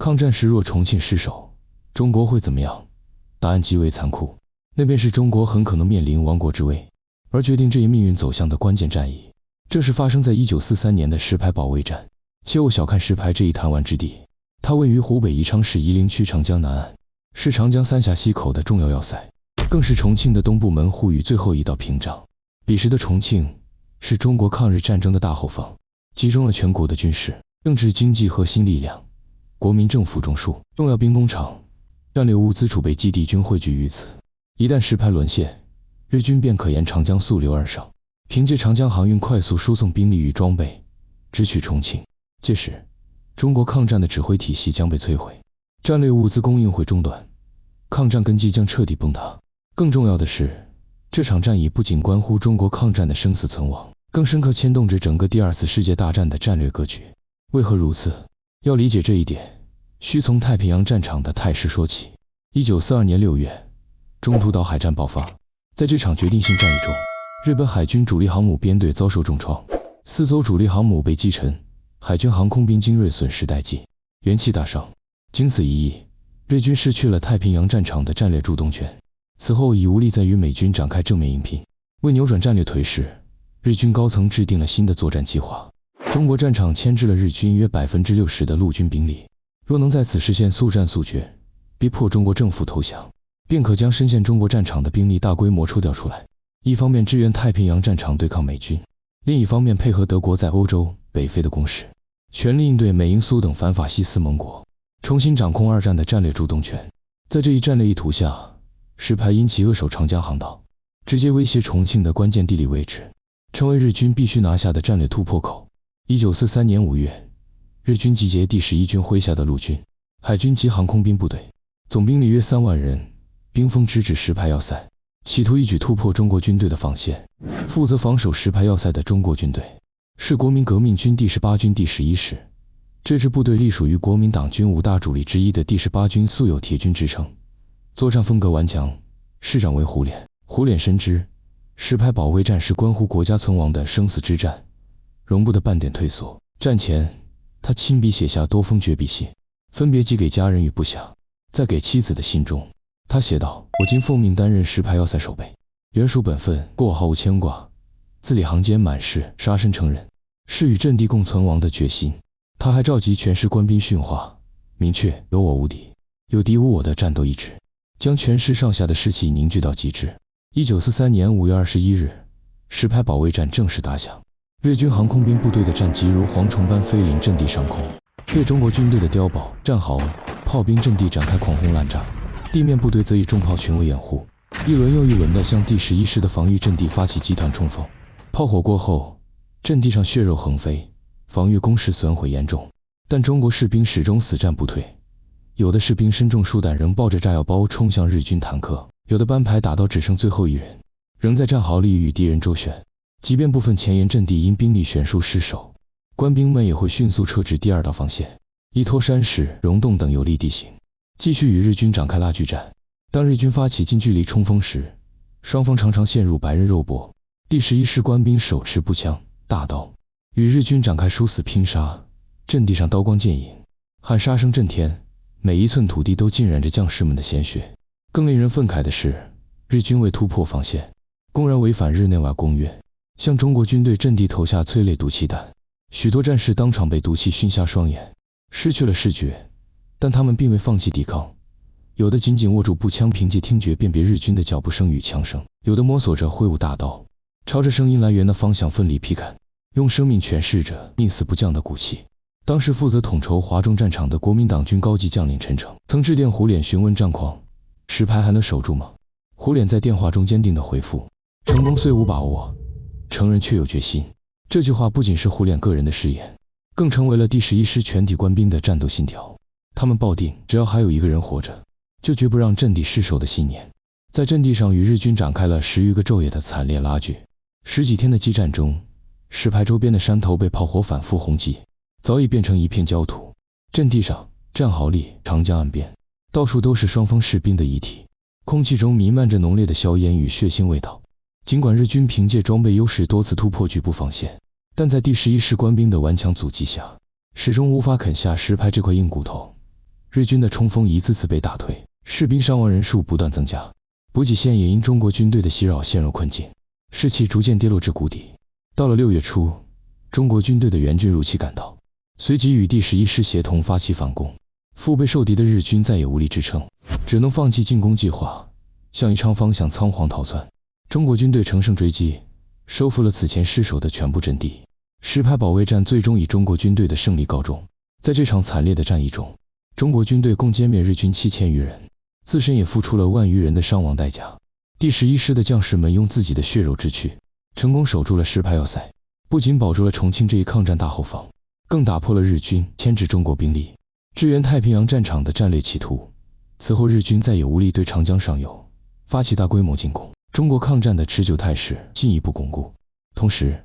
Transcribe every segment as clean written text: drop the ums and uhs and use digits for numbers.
抗战时若重庆失守，中国会怎么样？答案极为残酷，那便是中国很可能面临亡国之危。而决定这一命运走向的关键战役，正是发生在1943年的石牌保卫战。切勿小看石牌这一弹丸之地，它位于湖北宜昌市夷陵区长江南岸，是长江三峡溪口的重要要塞，更是重庆的东部门户与最后一道屏障。彼时的重庆是中国抗日战争的大后方，集中了全国的军事、政治、经济核心力量，国民政府中枢、重要兵工厂、战略物资储备基地均汇聚于此。一旦石牌沦陷，日军便可沿长江溯流而上，凭借长江航运快速输送兵力与装备，直取重庆。届时，中国抗战的指挥体系将被摧毁，战略物资供应会中断，抗战根基将彻底崩塌。更重要的是，这场战役不仅关乎中国抗战的生死存亡，更深刻牵动着整个第二次世界大战的战略格局。为何如此？要理解这一点，需从太平洋战场的态势说起。1942年6月，中途岛海战爆发。在这场决定性战役中，日本海军主力航母编队遭受重创，4艘主力航母被击沉，海军航空兵精锐损失殆尽，元气大伤。经此一役，日军失去了太平洋战场的战略主动权，此后已无力再与美军展开正面硬拼。为扭转战略颓势，日军高层制定了新的作战计划。中国战场牵制了日军约 60% 的陆军兵力，若能在此实现速战速决，逼迫中国政府投降，便可将深陷中国战场的兵力大规模抽调出来，一方面支援太平洋战场对抗美军，另一方面配合德国在欧洲、北非的攻势，全力应对美英苏等反法西斯盟国，重新掌控二战的战略主动权。在这一战略意图下，石牌因其扼守长江航道，直接威胁重庆的关键地理位置，成为日军必须拿下的战略突破口。1943年5月，日军集结第11军麾下的陆军、海军及航空兵部队，总兵力约3万人，兵锋直指石牌要塞，企图一举突破中国军队的防线。负责防守石牌要塞的中国军队是国民革命军第18军第11师，这支部队隶属于国民党军5大主力之一的第18军，素有铁军之称，作战风格顽强，师长为胡琏。胡琏深知石牌保卫战是关乎国家存亡的生死之战，容不得半点退缩。战前，他亲笔写下多封绝笔信，分别寄给家人与部下。在给妻子的信中，他写道：我今奉命担任石牌要塞守备，原属本分，过毫无牵挂，字里行间满是杀身成仁，是与阵地共存亡的决心。他还召集全师官兵训话，明确有我无敌，有敌无我的战斗意志，将全师上下的士气凝聚到极致。1943年5月21日，石牌保卫战正式打响。日军航空兵部队的战机如蝗虫般飞临阵地上空，对中国军队的碉堡、战壕、炮兵阵地展开狂轰滥炸，地面部队则以重炮群为掩护，一轮又一轮地向第11师的防御阵地发起集团冲锋。炮火过后，阵地上血肉横飞，防御工事损毁严重，但中国士兵始终死战不退。有的士兵身中数弹，仍抱着炸药包冲向日军坦克；有的班排打到只剩最后一人，仍在战壕里与敌人周旋。即便部分前沿阵地因兵力悬殊失守，官兵们也会迅速撤至第二道防线，依托山势、溶洞等有利地形，继续与日军展开拉锯战。当日军发起近距离冲锋时，双方常常陷入白刃肉搏。第11师官兵手持步枪、大刀，与日军展开殊死拼杀，阵地上刀光剑影，喊杀声震天，每一寸土地都浸染着将士们的鲜血。更令人愤慨的是，日军为突破防线，公然违反日内瓦公约，向中国军队阵地投下催泪毒气弹，许多战士当场被毒气熏瞎双眼，失去了视觉，但他们并未放弃抵抗。有的紧紧握住步枪，凭借听觉辨别日军的脚步声与枪声；有的摸索着挥舞大刀，朝着声音来源的方向奋力劈砍，用生命诠释着宁死不降的骨气。当时负责统筹华中战场的国民党军高级将领陈诚曾致电胡琏询问战况，石牌还能守住吗？胡琏在电话中坚定地回复：成功虽无把握，成人却有决心。这句话不仅是胡琏个人的誓言，更成为了第11师全体官兵的战斗信条。他们抱定只要还有一个人活着，就绝不让阵地失守的信念。在阵地上与日军展开了10余个昼夜的惨烈拉锯。10几天的激战中，石牌周边的山头被炮火反复轰击，早已变成一片焦土。阵地上、战壕里、长江岸边，到处都是双方士兵的遗体，空气中弥漫着浓烈的硝烟与血腥味道。尽管日军凭借装备优势多次突破局部防线，但在第11师官兵的顽强阻击下，始终无法啃下石牌这块硬骨头。日军的冲锋一次次被打退，士兵伤亡人数不断增加，补给线也因中国军队的袭扰陷入困境，士气逐渐跌落至谷底。到了6月初，中国军队的援军如期赶到，随即与第11师协同发起反攻。腹背受敌的日军再也无力支撑，只能放弃进攻计划，向宜昌方向仓皇逃窜。中国军队乘胜追击，收复了此前失守的全部阵地。石牌保卫战最终以中国军队的胜利告终。在这场惨烈的战役中，中国军队共歼灭日军7000余人，自身也付出了万余人的伤亡代价。第11师的将士们用自己的血肉之躯，成功守住了石牌要塞，不仅保住了重庆这一抗战大后方，更打破了日军牵制中国兵力支援太平洋战场的战略企图。此后日军再也无力对长江上游发起大规模进攻，中国抗战的持久态势进一步巩固。同时，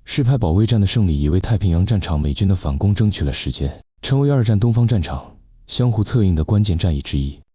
石牌保卫战的胜利也为太平洋战场美军的反攻争取了时间，成为二战东方战场相互策应的关键战役之一。